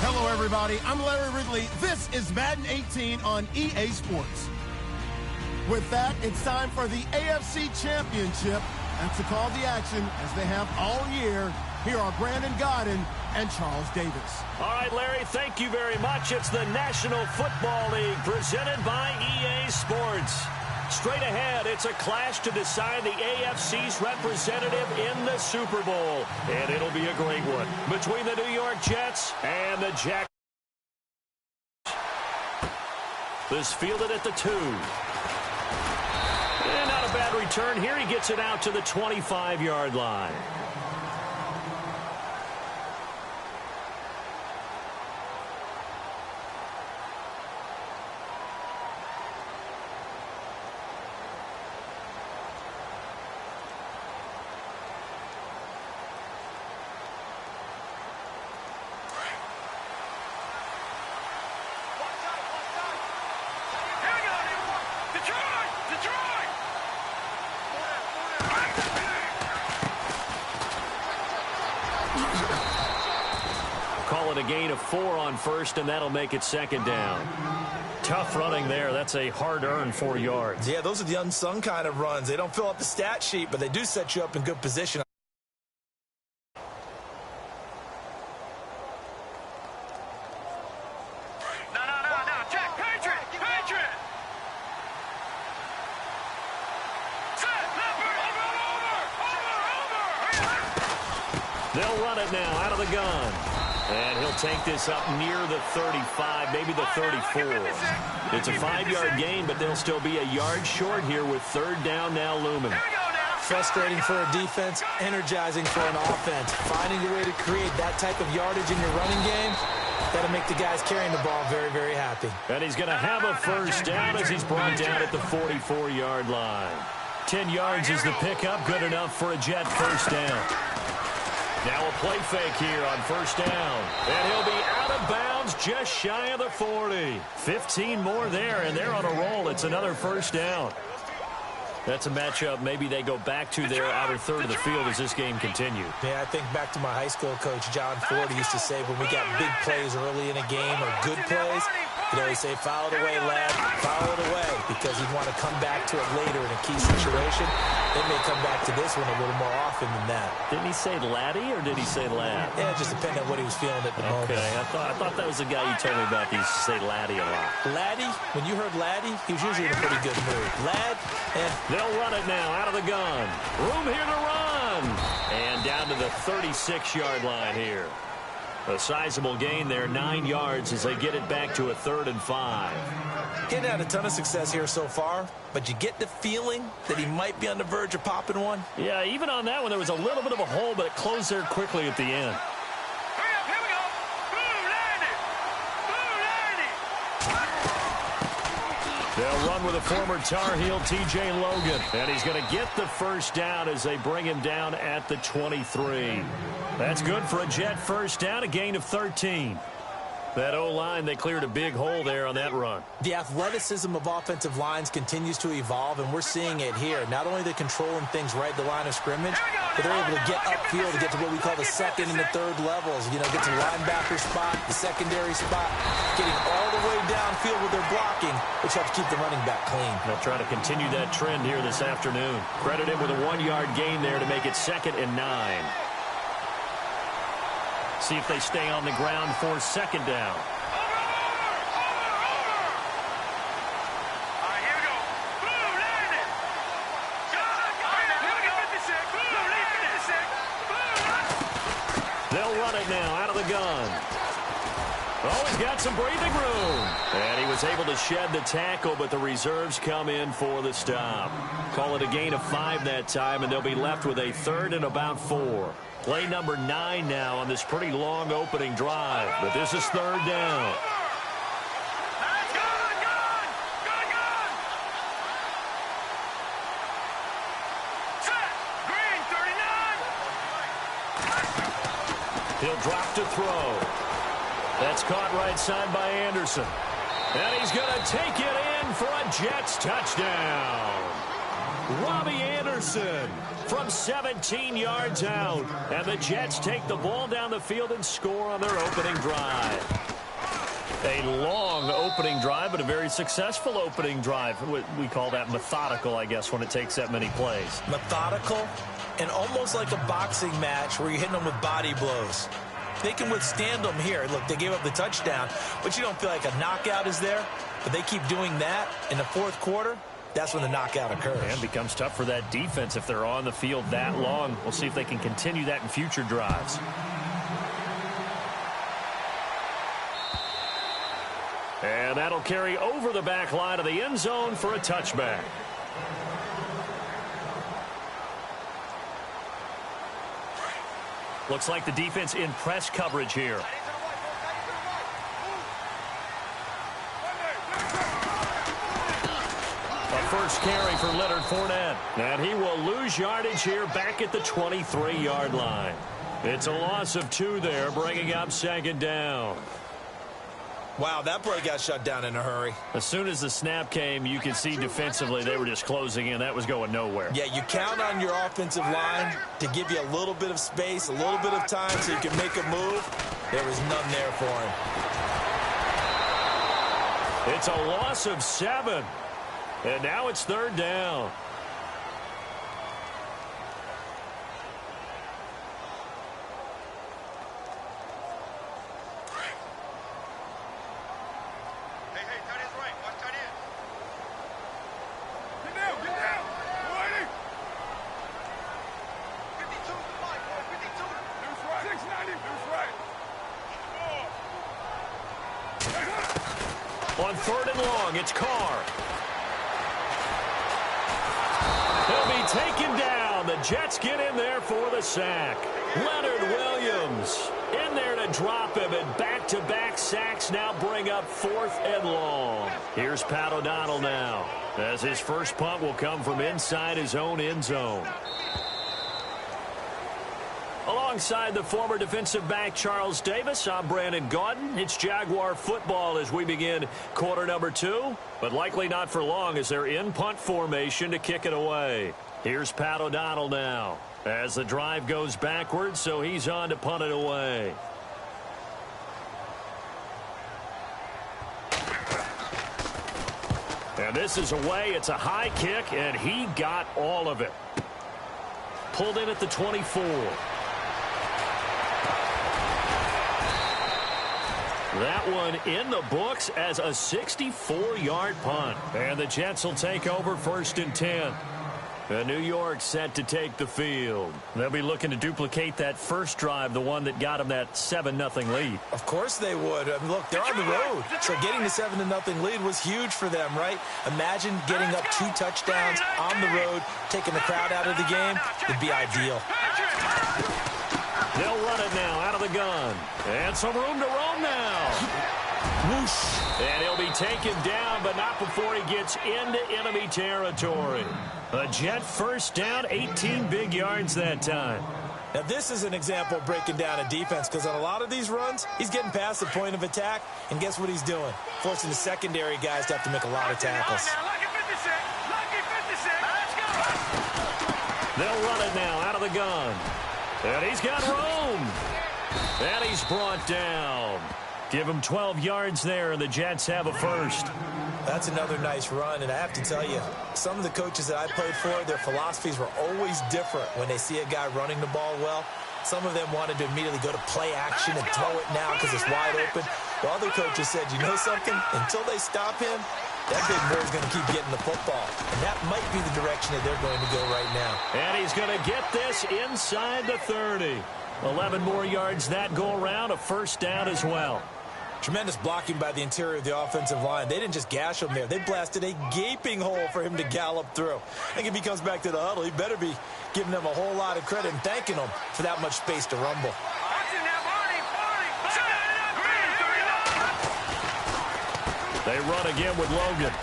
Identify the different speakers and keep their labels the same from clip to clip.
Speaker 1: Hello, everybody. I'm Larry Ridley. This is Madden 18 on EA Sports. With that, it's time for the AFC Championship. And to call the action, as they have all year, here are Brandon Godden and Charles Davis.
Speaker 2: All right, Larry, thank you very much. It's the National Football League presented by EA Sports. Straight ahead, it's a clash to decide the AFC's representative in the Super Bowl. And it'll be a great one between the New York Jets and the Jags. This fielded at the 2. And not a bad return here. He gets it out to the 25-yard line. Call it a gain of 4 on first, and that'll make it second down. Tough running there. That's a hard-earned 4 yards.
Speaker 3: Yeah, those are the unsung kind of runs. They don't fill up the stat sheet, but they do set you up in good position.
Speaker 2: They'll run it now out of the gun. And he'll take this up near the 35, maybe the 34. It's a 5-yard gain, but they'll still be a yard short here with third down now looming.
Speaker 3: Frustrating for a defense, energizing for an offense. Finding a way to create that type of yardage in your running game, that'll make the guys carrying the ball very, very happy.
Speaker 2: And he's going to have a first down as he's brought down at the 44-yard line. 10 yards is the pickup, good enough for a Jet first down. Now a play fake here on first down. And he'll be out of bounds just shy of the 40. 15 more there, and they're on a roll. It's another first down. That's a matchup maybe they go back to their outer third of the field as this game continues.
Speaker 3: Yeah, I think back to my high school coach, John Ford, used to say when we got big plays early in a game or good plays, you know, he'd say, foul it away, lad, foul it away, because he'd want to come back to it later in a key situation. They may come back to this one a little more often than that.
Speaker 2: Didn't he say laddie or did he say lad?
Speaker 3: Yeah, it just depended on what he was feeling at the moment.
Speaker 2: Okay, I thought that was the guy you told me about. He used to say laddie a lot.
Speaker 3: Laddie, when you heard laddie, he was usually in a pretty good mood. Lad, and
Speaker 2: they'll run it now out of the gun. Room here to run. And down to the 36-yard line here. A sizable gain there, 9 yards as they get it back to a 3rd and 5.
Speaker 3: Getting had a ton of success here so far, but you get the feeling that he might be on the verge of popping one.
Speaker 2: Yeah, even on that one, there was a little bit of a hole, but it closed there quickly at the end. They'll run with a former Tar Heel, T.J. Logan. And he's going to get the first down as they bring him down at the 23. That's good for a Jet first down, a gain of 13. That O-line, they cleared a big hole there on that run.
Speaker 3: The athleticism of offensive lines continues to evolve, and we're seeing it here. Not only they're controlling things right at the line of scrimmage, but they're able to get upfield to get to what we call the second and the third levels. You know, get to the linebacker spot, the secondary spot, getting all the way downfield with their blocking, which helps keep the running back clean.
Speaker 2: They'll try to continue that trend here this afternoon. Credit him with a 1-yard gain there to make it 2nd and 9. See if they stay on the ground for second down. They'll run it now out of the gun. Oh, he's got some breathing room. And he was able to shed the tackle, but the reserves come in for the stop. Call it a gain of 5 that time, and they'll be left with a 3rd and about 4. Play number 9 now on this pretty long opening drive, but this is 3rd down. He'll drop to throw. That's caught right side by Anderson. And he's going to take it in for a Jets touchdown. Robbie Anderson from 17 yards out. And the Jets take the ball down the field and score on their opening drive. A long opening drive, but a very successful opening drive. We call that methodical, I guess, when it takes that many plays.
Speaker 3: Methodical and almost like a boxing match where you're hitting them with body blows. They can withstand them here. Look, they gave up the touchdown, but you don't feel like a knockout is there. But they keep doing that in the fourth quarter. That's when the knockout occurs.
Speaker 2: And it becomes tough for that defense if they're on the field that long. We'll see if they can continue that in future drives. And that'll carry over the back line of the end zone for a touchback. Looks like the defense in press coverage here. First carry for Leonard Fournette. And he will lose yardage here back at the 23-yard line. It's a loss of 2 there, bringing up second down.
Speaker 3: Wow, that play got shut down in a hurry.
Speaker 2: As soon as the snap came, you could see defensively they were just closing in. That was going nowhere.
Speaker 3: Yeah, you count on your offensive line to give you a little bit of space, a little bit of time so you can make a move. There was none there for him.
Speaker 2: It's a loss of 7. And now it's third down.
Speaker 4: Hey, tight end's right. Watch tight end. Get down. Waiting. 52 to the line, boy. 52. Loose right. 690. Loose right.
Speaker 2: On third and long, it's Carr. He'll be taken down. The Jets get in there for the sack. Leonard Williams in there to drop him, and back-to-back sacks now bring up 4th and long. Here's Pat O'Donnell now, as his first punt will come from inside his own end zone. Alongside the former defensive back Charles Davis, I'm Brandon Gaudin. It's Jaguar football as we begin quarter number 2, but likely not for long as they're in punt formation to kick it away. Here's Pat O'Donnell now as the drive goes backwards, so he's on to punt it away. And this is away. It's a high kick, and he got all of it. Pulled in at the 24. That one in the books as a 64-yard punt. And the Jets will take over 1st and 10. And New York set to take the field. They'll be looking to duplicate that first drive, the one that got them that 7-0 lead.
Speaker 3: Of course they would. I mean, look, they're on the road. So getting the 7-0 lead was huge for them, right? Imagine getting up 2 touchdowns on the road, taking the crowd out of the game would be ideal.
Speaker 2: They'll run it now out of the gun. And some room to roam now. Whoosh. And he'll be taken down, but not before he gets into enemy territory. A Jet first down, 18 big yards that time.
Speaker 3: Now, this is an example of breaking down a defense, because on a lot of these runs, he's getting past the point of attack, and guess what he's doing? Forcing the secondary guys to have to make a lot of tackles.
Speaker 2: They'll run it now out of the gun. And he's got room. And he's brought down. Give him 12 yards there, and the Jets have a first.
Speaker 3: That's another nice run, and I have to tell you, some of the coaches that I played for, their philosophies were always different when they see a guy running the ball well. Some of them wanted to immediately go to play action and throw it now because it's wide open. While other coaches said, you know something? Until they stop him, that big boy's going to keep getting the football. And that might be the direction that they're going to go right now.
Speaker 2: And he's going to get this inside the 30. 11 more yards that go around, a first down as well.
Speaker 3: Tremendous blocking by the interior of the offensive line. They didn't just gash him there. They blasted a gaping hole for him to gallop through. I think if he comes back to the huddle, he better be giving them a whole lot of credit and thanking them for that much space to rumble.
Speaker 2: They run again with Logan.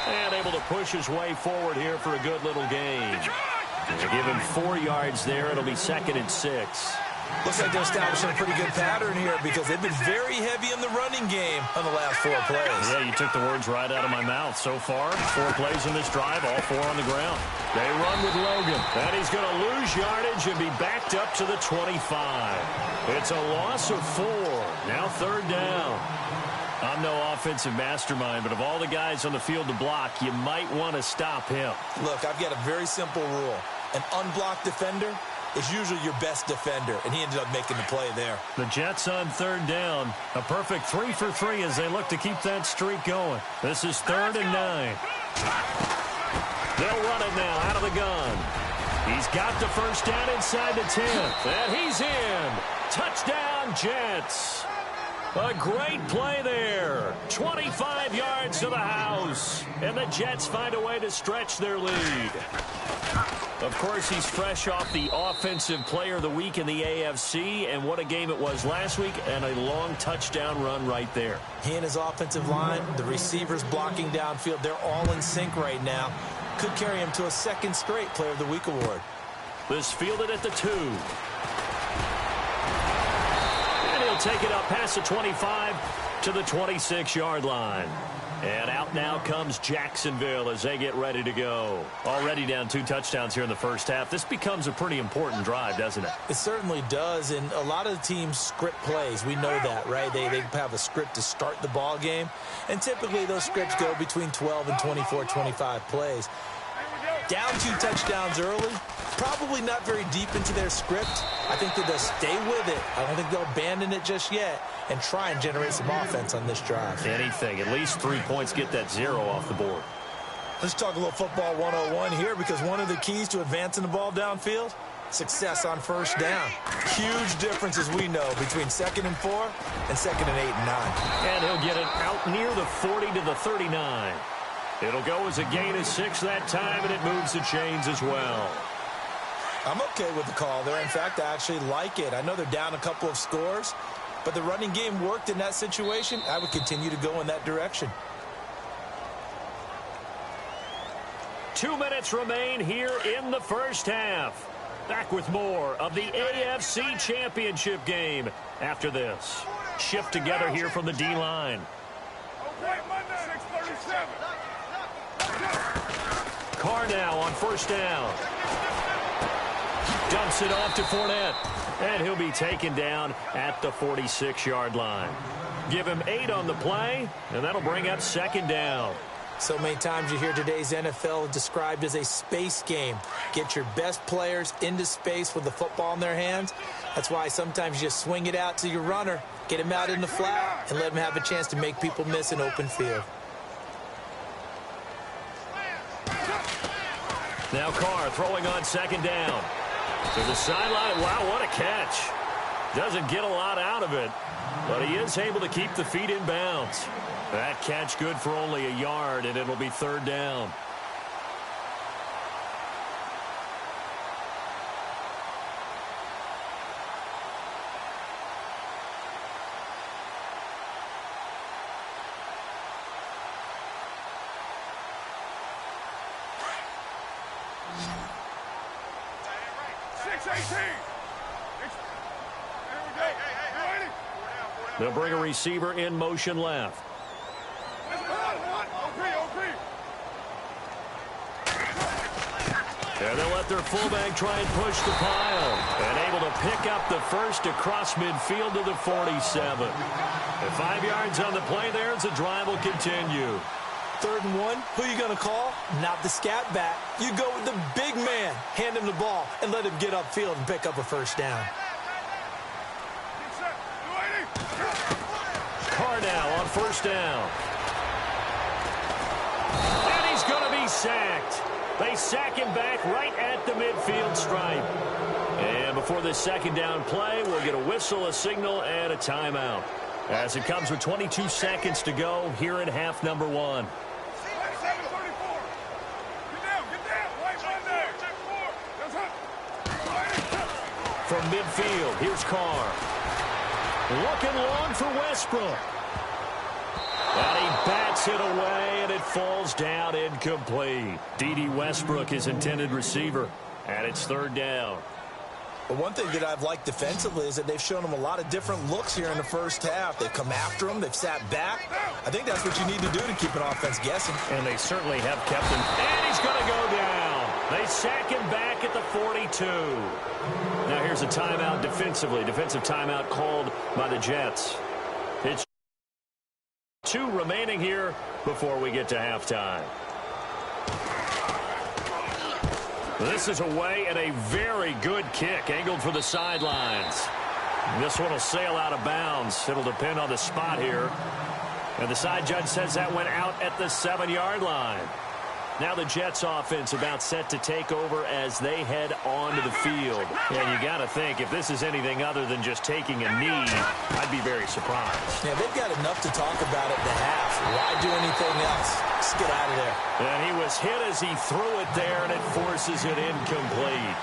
Speaker 2: And able to push his way forward here for a good little gain. They give him 4 yards there. It'll be 2nd and 6.
Speaker 3: Looks like they're establishing a pretty good pattern here because they've been very heavy in the running game on the last 4 plays.
Speaker 2: Yeah, you took the words right out of my mouth. So far, 4 plays in this drive, all 4 on the ground. They run with Logan. And he's going to lose yardage and be backed up to the 25. It's a loss of 4. Now 3rd down. I'm no offensive mastermind, but of all the guys on the field to block, you might want to stop him.
Speaker 3: Look, I've got a very simple rule. An unblocked defender is usually your best defender, and he ended up making the play there.
Speaker 2: The Jets on 3rd down. A perfect 3 for 3 as they look to keep that streak going. This is 3rd and 9. They'll run it now out of the gun. He's got the first down inside the 10th, and he's in. Touchdown, Jets. A great play there. 25 yards to the house. And the Jets find a way to stretch their lead. Of course, he's fresh off the Offensive Player of the Week in the AFC. And what a game it was last week. And a long touchdown run right there.
Speaker 3: He and his offensive line, the receivers blocking downfield, they're all in sync right now. Could carry him to a 2nd straight Player of the Week award.
Speaker 2: This fielded at the 2. He'll take it up past the 25 to the 26-yard line. And out now comes Jacksonville as they get ready to go. Already down 2 touchdowns here in the first half. This becomes a pretty important drive, doesn't it?
Speaker 3: It certainly does, and a lot of the teams script plays. We know that, right? They have a script to start the ball game, and typically those scripts go between 12 and 24, 25 plays. Down 2 touchdowns early, probably not very deep into their script. I think that they'll stay with it. I don't think they'll abandon it just yet and try and generate some offense on this drive.
Speaker 2: Anything. At least 3 points, get that 0 off the board.
Speaker 3: Let's talk a little football 101 here because one of the keys to advancing the ball downfield, success on first down. Huge difference, as we know, between 2nd and 4 and 2nd and 8 and 9.
Speaker 2: And he'll get it out near the 40 to the 39. It'll go as a gain of 6 that time, and it moves the chains as well.
Speaker 3: I'm okay with the call there. In fact, I actually like it. I know they're down a couple of scores, but the running game worked in that situation. I would continue to go in that direction.
Speaker 2: 2 minutes remain here in the first half. Back with more of the AFC Championship game after this. Shift together here from the D-line.
Speaker 4: Okay, Monday, 637.
Speaker 2: Carr now on first down. Dumps it off to Fournette. And he'll be taken down at the 46-yard line. Give him 8 on the play, and that'll bring up 2nd down.
Speaker 3: So many times you hear today's NFL described as a space game. Get your best players into space with the football in their hands. That's why sometimes you just swing it out to your runner, get him out in the flat, and let him have a chance to make people miss an open field.
Speaker 2: Now Carr throwing on 2nd down. To the sideline. Wow, what a catch. Doesn't get a lot out of it, but he is able to keep the feet in bounds. That catch good for only a yard, and it'll be 3rd down. They'll bring a receiver in motion left. And they'll let their fullback try and push the pile. And able to pick up the first across midfield to the 47. And 5 yards on the play there as the drive will continue.
Speaker 3: 3rd and 1, who are you going to call? Not the scat back. You go with the big man. Hand him the ball and let him get upfield and pick up a first down.
Speaker 2: Carr now on first down. And he's going to be sacked. They sack him back right at the midfield stripe. And before this 2nd down play, we'll get a whistle, a signal, and a timeout. As it comes with 22 seconds to go here in half number 1. From midfield, here's Carr. Looking long for Westbrook. And he bats it away, and it falls down incomplete. D.D. Westbrook, his intended receiver, and it's 3rd down.
Speaker 3: But one thing that I've liked defensively is that they've shown them a lot of different looks here in the first half. They've come after them. They've sat back. I think that's what you need to do to keep an offense guessing.
Speaker 2: And they certainly have kept him. And he's going to go down. They sack him back at the 42. Now here's a timeout defensively. Defensive timeout called by the Jets. It's 2 remaining here before we get to halftime. This is away and a very good kick angled for the sidelines. This one will sail out of bounds. It'll depend on the spot here. And the side judge says that went out at the 7-yard line. Now the Jets offense about set to take over as they head onto the field. And you got to think, if this is anything other than just taking a knee, I'd be very surprised.
Speaker 3: Yeah, they've got enough to talk about at the half. Why do anything else? Just get out of there.
Speaker 2: And he was hit as he threw it there, and it forces it incomplete.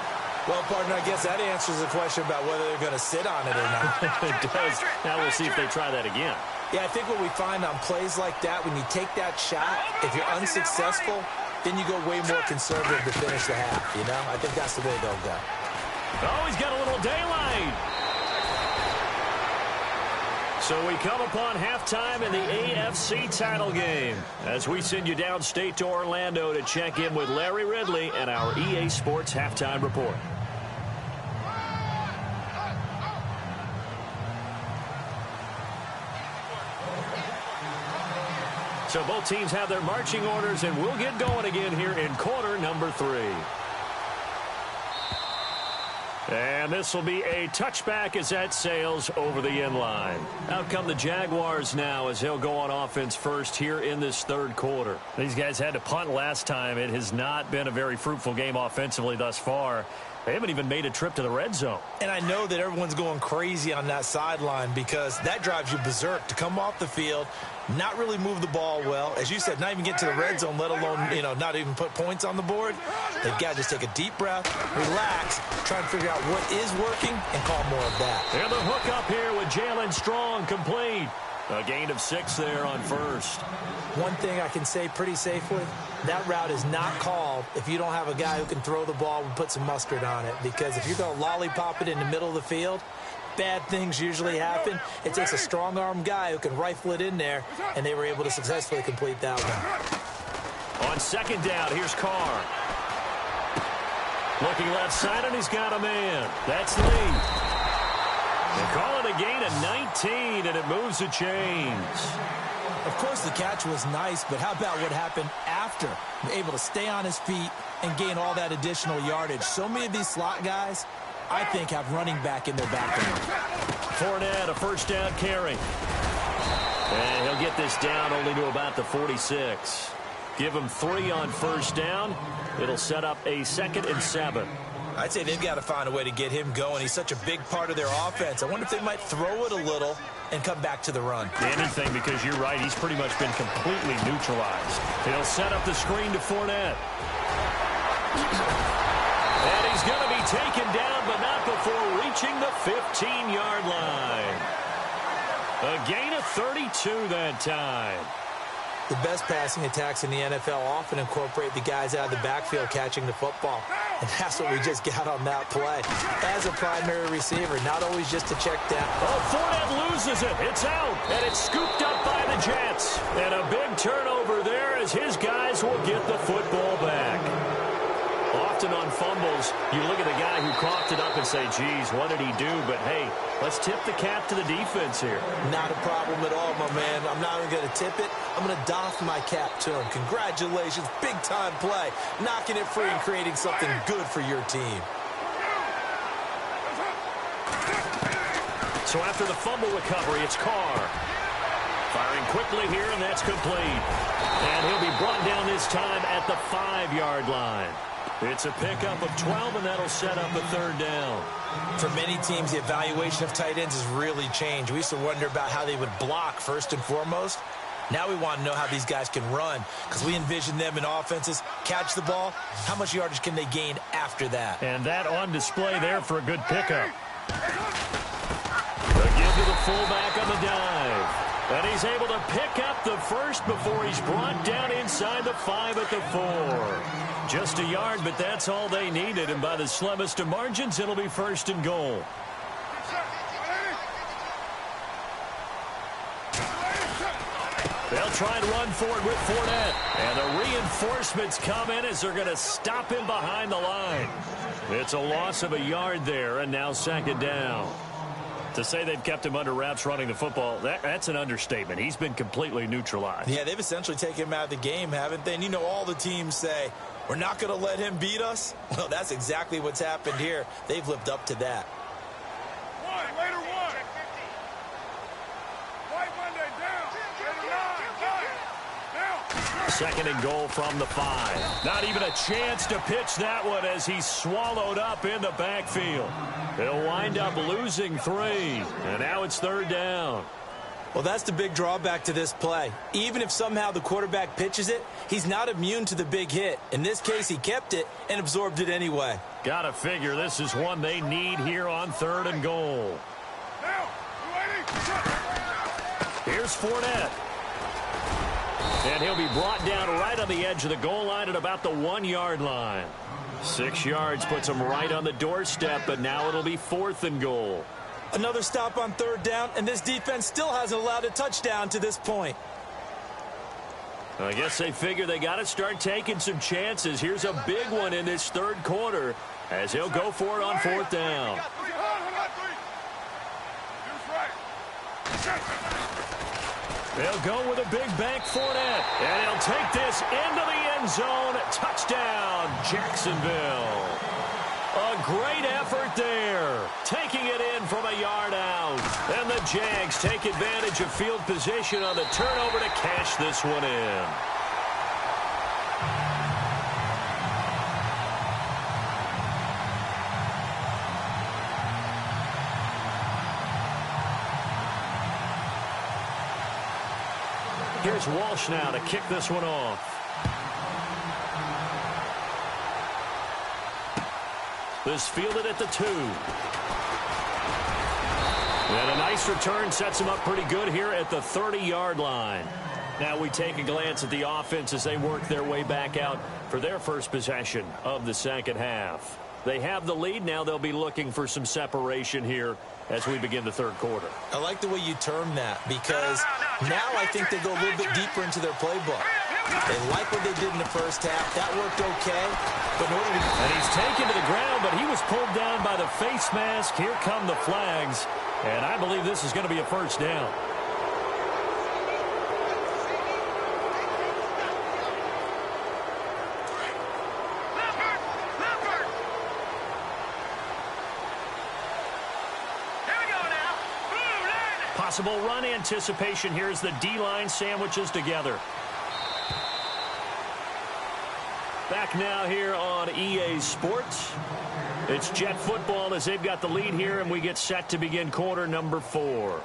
Speaker 3: Well, partner, I guess that answers the question about whether they're going to sit on it or not.
Speaker 2: It does. Now we'll see if they try that again.
Speaker 3: Yeah, I think what we find on plays like that, when you take that shot, if you're unsuccessful, then you go way more conservative to finish the half, you know? I think that's the way they'll go.
Speaker 2: Oh, he's got a little daylight. So we come upon halftime in the AFC title game as we send you downstate to Orlando to check in with Larry Ridley and our EA Sports Halftime Report. So both teams have their marching orders, and we'll get going again here in quarter number 3. And this will be a touchback as that sails over the end line. Out come the Jaguars now as they'll go on offense first here in this third quarter. These guys had to punt last time. It has not been a very fruitful game offensively thus far. They haven't even made a trip to the red zone.
Speaker 3: And I know that everyone's going crazy on that sideline because that drives you berserk to come off the field, not really move the ball well. As you said, not even get to the red zone, let alone, not even put points on the board. They've got to just take a deep breath, relax, try and figure out what is working, and call more of that.
Speaker 2: And the hook up here with Jalen Strong complete. A gain of 6 there on first.
Speaker 3: One thing I can say pretty safely, that route is not called if you don't have a guy who can throw the ball and put some mustard on it. Because if you're going to lollipop it in the middle of the field, bad things usually happen. It takes a strong-arm guy who can rifle it in there, and they were able to successfully complete that one.
Speaker 2: On second down, here's Carr. Looking left side, and he's got a man. That's Lee. They call it a gain of 19, and it moves the chains.
Speaker 3: Of course, the catch was nice, but how about what happened after? Able to stay on his feet and gain all that additional yardage. So many of these slot guys, I think, have running back in their background.
Speaker 2: Fournette, a first down carry. And he'll get this down only to about the 46. Give him 3 on first down. It'll set up a 2nd and 7.
Speaker 3: I'd say they've got to find a way to get him going. He's such a big part of their offense. I wonder if they might throw it a little and come back to the run.
Speaker 2: Anything, because you're right. He's pretty much been completely neutralized. He'll set up the screen to Fournette. And he's going to be taken down, but not before reaching the 15-yard line. A gain of 32 that time.
Speaker 3: The best passing attacks in the NFL often incorporate the guys out of the backfield catching the football. And that's what we just got on that play. As a primary receiver, not always just to check down.
Speaker 2: Oh, Fournette loses it. It's out. And it's scooped up by the Jets. And a big turnover there as his guys will get the football back. Often on fumbles, you look at the guy who coughed it up and say, geez, what did he do? But, hey, let's tip the cap to the defense here.
Speaker 3: Not a problem at all, my man. I'm not even going to tip it. I'm going to doff my cap to him. Congratulations. Big-time play. Knocking it free and creating something good for your team.
Speaker 2: So after the fumble recovery, it's Carr. Firing quickly here, and that's complete. And he'll be brought down this time at the 5-yard line. It's a pickup of 12, and that'll set up a 3rd down.
Speaker 3: For many teams, the evaluation of tight ends has really changed. We used to wonder about how they would block first and foremost. Now we want to know how these guys can run because we envision them in offenses, catch the ball. How much yardage can they gain after that?
Speaker 2: And that on display there for a good pickup. A give to the fullback on the dive. And he's able to pick up the first before he's brought down inside the 5 at the 4. Just a yard, but that's all they needed, and by the slimmest of margins, it'll be first and goal. They'll try and run forward with Fournette. And the reinforcements come in as they're going to stop him behind the line. It's a loss of a yard there, and now second down. To say they've kept him under wraps running the football, that's an understatement. He's been completely neutralized.
Speaker 3: Yeah, they've essentially taken him out of the game, haven't they? And you know all the teams say, we're not going to let him beat us. Well, that's exactly what's happened here. They've lived up to that.
Speaker 2: Second and goal from the 5. Not even a chance to pitch that one as he's swallowed up in the backfield. They'll wind up losing 3. And now it's third down.
Speaker 3: Well, that's the big drawback to this play. Even if somehow the quarterback pitches it, he's not immune to the big hit. In this case, he kept it and absorbed it anyway.
Speaker 2: Gotta figure this is one they need here on third and goal. Here's Fournette. And he'll be brought down right on the edge of the goal line at about the 1-yard line. 6 yards puts him right on the doorstep, but now it'll be fourth and goal.
Speaker 3: Another stop on third down, and this defense still hasn't allowed a touchdown to this point.
Speaker 2: I guess they figure they got to start taking some chances. Here's a big one in this third quarter as he'll go for it on fourth down. They'll go with a big bank Fournette, and he'll take this into the end zone. Touchdown, Jacksonville. A great effort there, taking it in from a yard out. And the Jags take advantage of field position on the turnover to cash this one in. Here's Walsh now to kick this one off. This fielded at the 2. And a nice return sets him up pretty good here at the 30-yard line. Now we take a glance at the offense as they work their way back out for their first possession of the second half. They have the lead. Now they'll be looking for some separation here as we begin the third quarter.
Speaker 3: I like the way you term that because now I think they go a little bit deeper into their playbook. They like what they did in the first half. That worked okay. But in order to...
Speaker 2: And he's taken to the ground, but he was pulled down by the face mask. Here come the flags. And I believe this is going to be a first down. Possible run anticipation here as the D-line sandwiches together. Back now here on EA Sports. It's Jet football as they've got the lead here, and we get set to begin quarter number 4.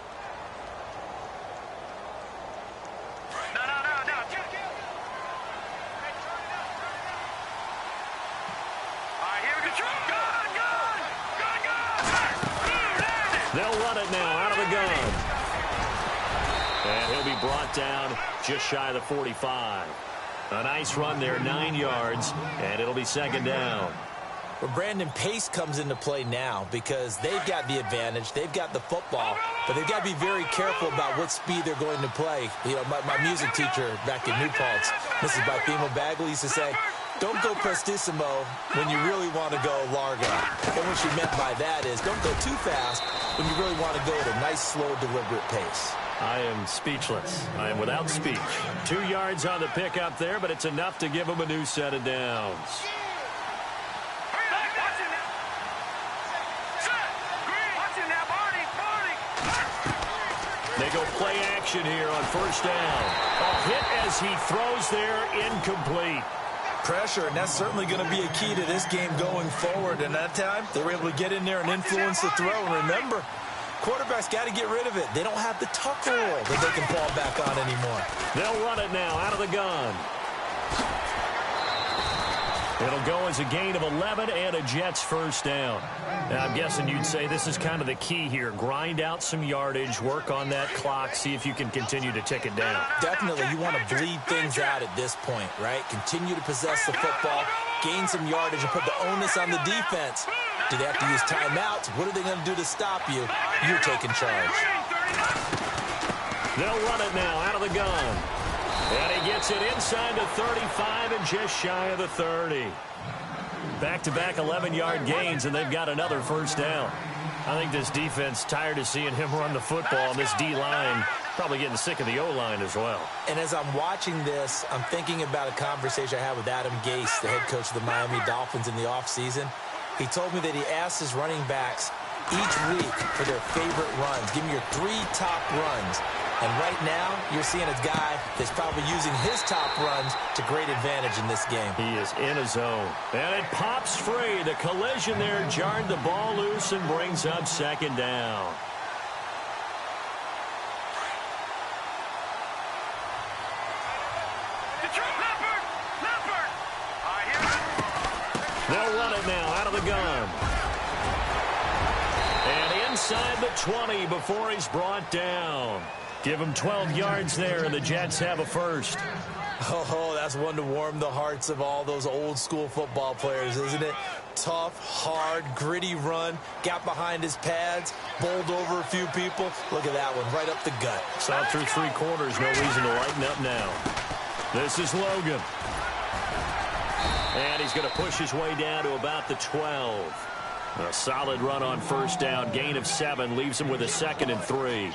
Speaker 2: They'll run it now out of the gun. And he'll be brought down just shy of the 45. A nice run there, 9 yards, and it'll be second down.
Speaker 3: Well, Brandon, pace comes into play now because they've got the advantage. They've got the football, but they've got to be very careful about what speed they're going to play. You know, my music teacher back in New Paltz, Mrs. Bifema Bagley, used to say, don't go prestissimo when you really want to go largo. And what she meant by that is don't go too fast when you really want to go at a nice, slow, deliberate pace.
Speaker 2: I am speechless. I am without speech. 2 yards on the pickup there, but it's enough to give them a new set of downs. They go play action here on first down. A hit as he throws there, incomplete.
Speaker 3: Pressure, and that's certainly going to be a key to this game going forward. And that time, they were able to get in there and influence the throw. And remember, quarterbacks got to get rid of it. They don't have the tuck rule that they can fall back on anymore.
Speaker 2: They'll run it now out of the gun. It'll go as a gain of 11 and a Jets first down. Now, I'm guessing you'd say this is kind of the key here. Grind out some yardage, work on that clock, see if you can continue to tick it down.
Speaker 3: Definitely, you want to bleed things out at this point, right? Continue to possess the football, gain some yardage, and put the onus on the defense. Do they have to use timeouts? What are they going to do to stop you? You're taking charge.
Speaker 2: They'll run it now out of the gun. And he gets it inside the 35 and just shy of the 30. Back-to-back 11-yard gains, and they've got another first down. I think this defense tired of seeing him run the football, and this D-line probably getting sick of the O-line as well.
Speaker 3: And as I'm watching this, I'm thinking about a conversation I had with Adam Gase, the head coach of the Miami Dolphins in the offseason. He told me that he asked his running backs each week for their favorite runs. Give me your 3 top runs. And right now, you're seeing a guy that's probably using his top runs to great advantage in this game.
Speaker 2: He is in a zone. And it pops free. The collision there jarred the ball loose and brings up second down. They'll run it now out of the gun. And inside the 20 before he's brought down. Give him 12 yards there, and the Jets have a first.
Speaker 3: Oh, that's one to warm the hearts of all those old-school football players, isn't it? Tough, hard, gritty run. Got behind his pads, bowled over a few people. Look at that one, right up the gut.
Speaker 2: Saw through 3 quarters, no reason to lighten up now. This is Logan. And he's going to push his way down to about the 12. A solid run on first down. Gain of 7 leaves him with a 2nd and 3.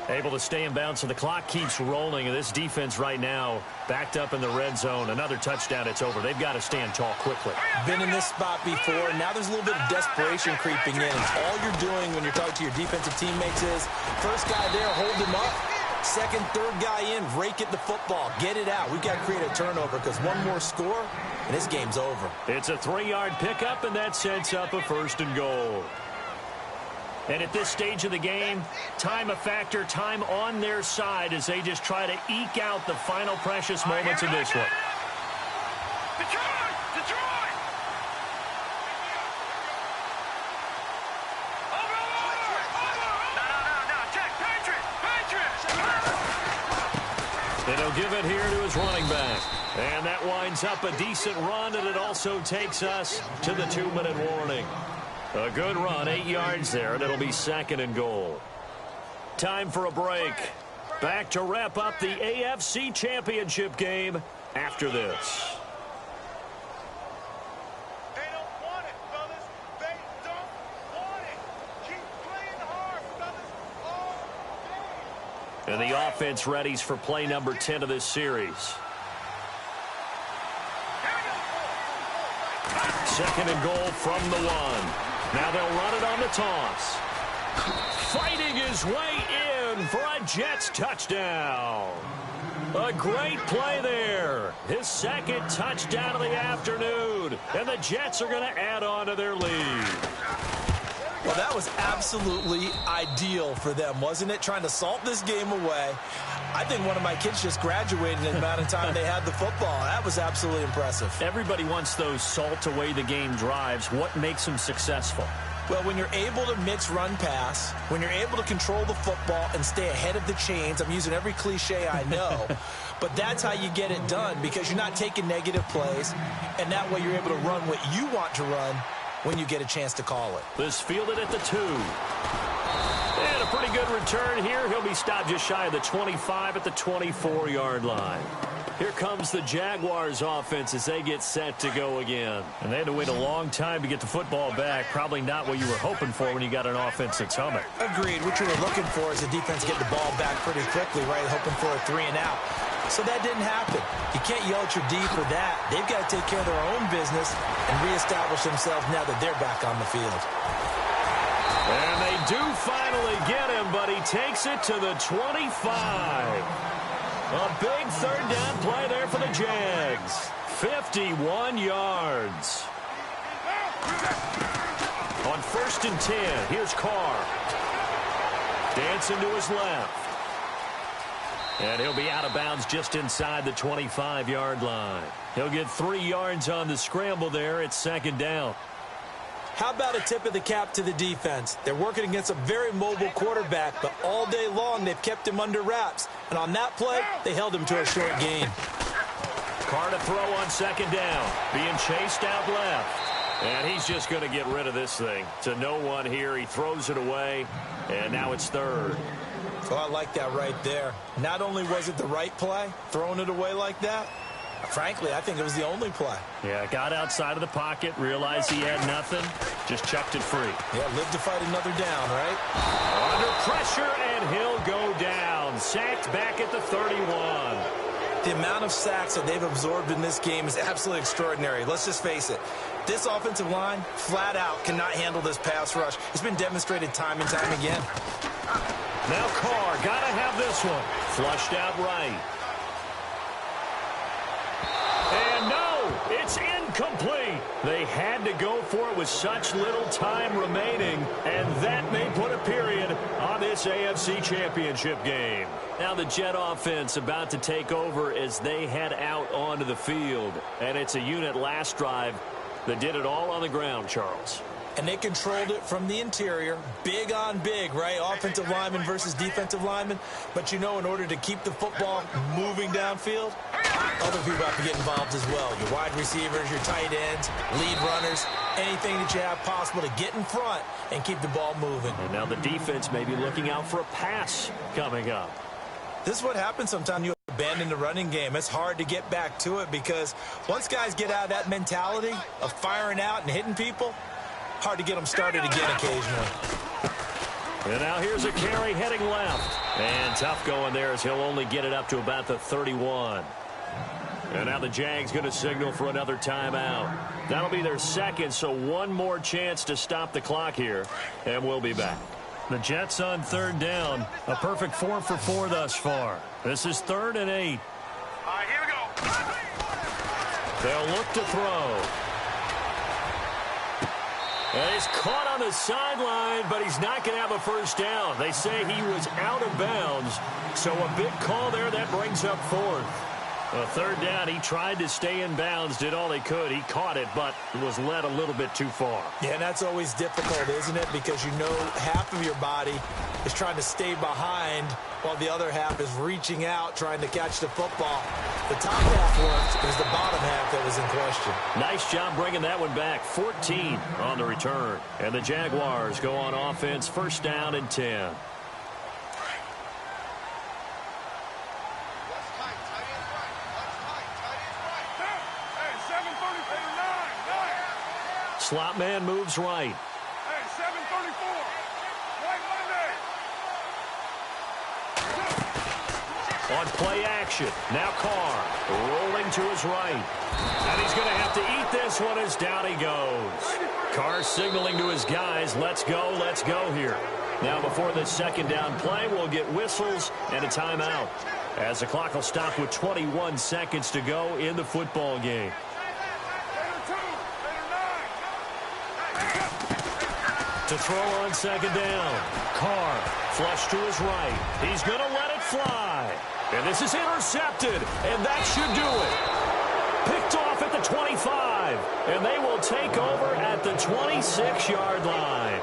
Speaker 2: Able to stay in bounds, so the clock keeps rolling. And this defense right now backed up in the red zone. Another touchdown, it's over. They've got to stand tall quickly.
Speaker 3: Been in this spot before. Now there's a little bit of desperation creeping in. All you're doing when you're talking to your defensive teammates is first guy there, hold him up. Second, third guy in, rake at the football. Get it out. We've got to create a turnover because one more score, and this game's over.
Speaker 2: It's a 3-yard pickup, and that sets up a 1st and goal. And at this stage of the game, time a factor, time on their side as they just try to eke out the final precious moments of this one.
Speaker 4: Detroit! Detroit! No, Jack, Patriots!
Speaker 2: And he'll give it here to his running back. And that winds up a decent run, and it also takes us to the 2-minute warning. A good run, 8 yards there, and it'll be 2nd and goal. Time for a break. Back to wrap up the AFC Championship game after this.
Speaker 4: They don't want it, fellas. They don't want it. Keep playing hard, fellas. All day.
Speaker 2: And the offense readies for play number 10 of this series. 2nd and goal from the 1. Now they'll run it on the toss. Fighting his way in for a Jets touchdown. A great play there. His 2nd touchdown of the afternoon. And the Jets are going to add on to their lead.
Speaker 3: Well, that was absolutely ideal for them, wasn't it? Trying to salt this game away. I think one of my kids just graduated in the amount of time they had the football. That was absolutely impressive.
Speaker 2: Everybody wants those salt away the game drives. What makes them successful?
Speaker 3: Well, when you're able to mix run pass, when you're able to control the football and stay ahead of the chains, I'm using every cliche I know, but that's how you get it done because you're not taking negative plays, and that way you're able to run what you want to run when you get a chance to call it.
Speaker 2: This fielded at the 2. And a pretty good return here. He'll be stopped just shy of the 25 at the 24-yard line. Here comes the Jaguars offense as they get set to go again. And they had to wait a long time to get the football back. Probably not what you were hoping for when you got an offense that's humming.
Speaker 3: Agreed. What you were looking for is the defense getting the ball back pretty quickly, right? Hoping for a 3 and out. So that didn't happen. You can't yell at your D for that. They've got to take care of their own business and reestablish themselves now that they're back on the field.
Speaker 2: And they do finally get him, but he takes it to the 25. A big 3rd down play there for the Jags. 51 yards. On 1st and 10, here's Carr. Dancing to his left. And he'll be out of bounds just inside the 25-yard line. He'll get 3 yards on the scramble there. It's second down.
Speaker 3: How about a tip of the cap to the defense? They're working against a very mobile quarterback, but all day long they've kept him under wraps. And on that play, they held him to a short gain.
Speaker 2: Carr to throw on second down. Being chased out left. And he's just going to get rid of this thing. To no one here. He throws it away. And now it's third.
Speaker 3: Oh, I like that right there. Not only was it the right play, throwing it away like that, frankly, I think it was the only play.
Speaker 2: Yeah, got outside of the pocket, realized he had nothing, just chucked it free.
Speaker 3: Yeah, live to fight another down, right?
Speaker 2: Under pressure, and he'll go down. Sacked back at the 31.
Speaker 3: The amount of sacks that they've absorbed in this game is absolutely extraordinary. Let's just face it. This offensive line, flat out, cannot handle this pass rush. It's been demonstrated time and time again.
Speaker 2: Now Carr, got to have this one. Flushed out right. And no, it's incomplete. They had to go for it with such little time remaining, and that may put a period on this AFC Championship game. Now the Jet offense about to take over as they head out onto the field, and it's a unit last drive that did it all on the ground, Charles.
Speaker 3: And they controlled it from the interior, big on big, right? Offensive lineman versus defensive lineman. But, you know, in order to keep the football moving downfield, other people have to get involved as well. Your wide receivers, your tight ends, lead runners, anything that you have possible to get in front and keep the ball moving.
Speaker 2: And now the defense may be looking out for a pass coming up.
Speaker 3: This is what happens sometimes. You abandon the running game. It's hard to get back to it because once guys get out of that mentality of firing out and hitting people, hard to get them started again occasionally.
Speaker 2: And now here's a carry heading left. And tough going there as he'll only get it up to about the 31. And now the Jags going to signal for another timeout. That'll be their second, so one more chance to stop the clock here. And we'll be back. The Jets on third down. A perfect 4 for 4 thus far. This is 3rd and 8.
Speaker 4: All right, here we go.
Speaker 2: They'll look to throw. And he's caught on the sideline, but he's not going to have a first down. They say he was out of bounds, so a big call there that brings up 4th. A third down, he tried to stay in bounds, did all he could. He caught it, but was led a little bit too far.
Speaker 3: Yeah, and that's always difficult, isn't it? Because you know half of your body is trying to stay behind while the other half is reaching out, trying to catch the football. The top half worked. It was the bottom half that was in question.
Speaker 2: Nice job bringing that one back. 14 on the return. And the Jaguars go on offense, first down and 10. Slot man moves right.
Speaker 4: Hey, 734. White Monday.
Speaker 2: On play action. Now Carr rolling to his right. And he's going to have to eat this one as down he goes. Carr signaling to his guys, let's go here. Now before the second down play, we'll get whistles and a timeout, as the clock will stop with 21 seconds to go in the football game. To throw on second down. Carr flush to his right. He's going to let it fly. And this is intercepted. And that should do it. Picked off at the 25. And they will take over at the 26-yard line.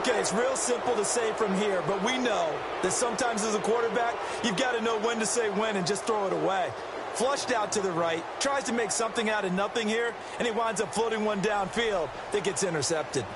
Speaker 3: Okay, it's real simple to say from here, but we know that sometimes as a quarterback, you've got to know when to say when and just throw it away. Flushed out to the right, tries to make something out of nothing here, and he winds up floating one downfield that gets intercepted.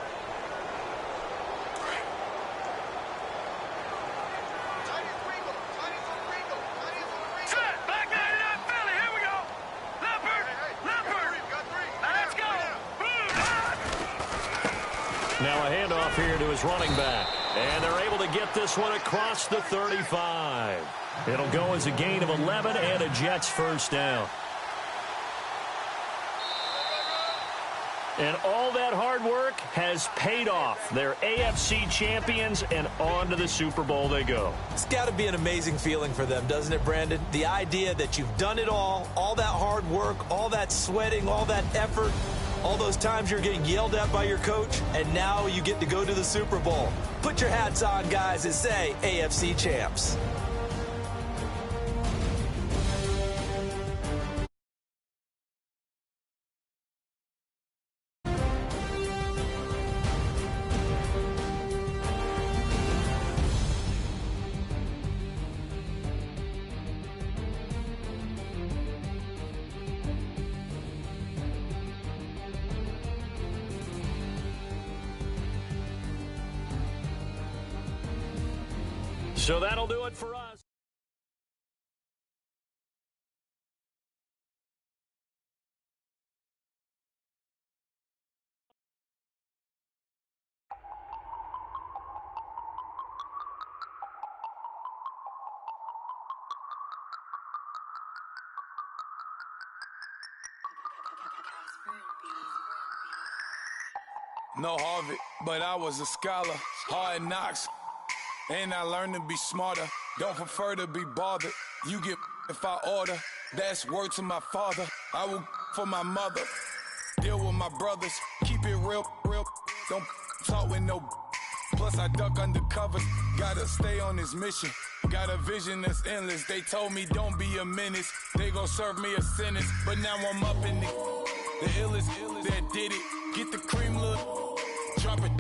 Speaker 2: Now a handoff here to his running back. And they're able to get this one across the 35. It'll go as a gain of 11 and a Jets first down. And all that hard work has paid off. They're AFC champions, and on to the Super Bowl they go.
Speaker 3: It's got to be an amazing feeling for them, doesn't it, Brandon? The idea that you've done it all that hard work, all that sweating, all that effort, all those times you're getting yelled at by your coach, and now you get to go to the Super Bowl. Put your hats on, guys, and say AFC champs.
Speaker 2: So that'll do it for us.
Speaker 5: No Harvard, but I was a scholar. Hard knocks, and I learned to be smarter. Don't prefer to be bothered. You get if I order. That's word to my father. I will for my mother. Deal with my brothers. Keep it real, real. Don't talk with no. Plus I duck undercover. Gotta stay on this mission. Got a vision that's endless. They told me don't be a menace. They gon' serve me a sentence. But now I'm up in the illest that did it. Get the cream, look. Drop it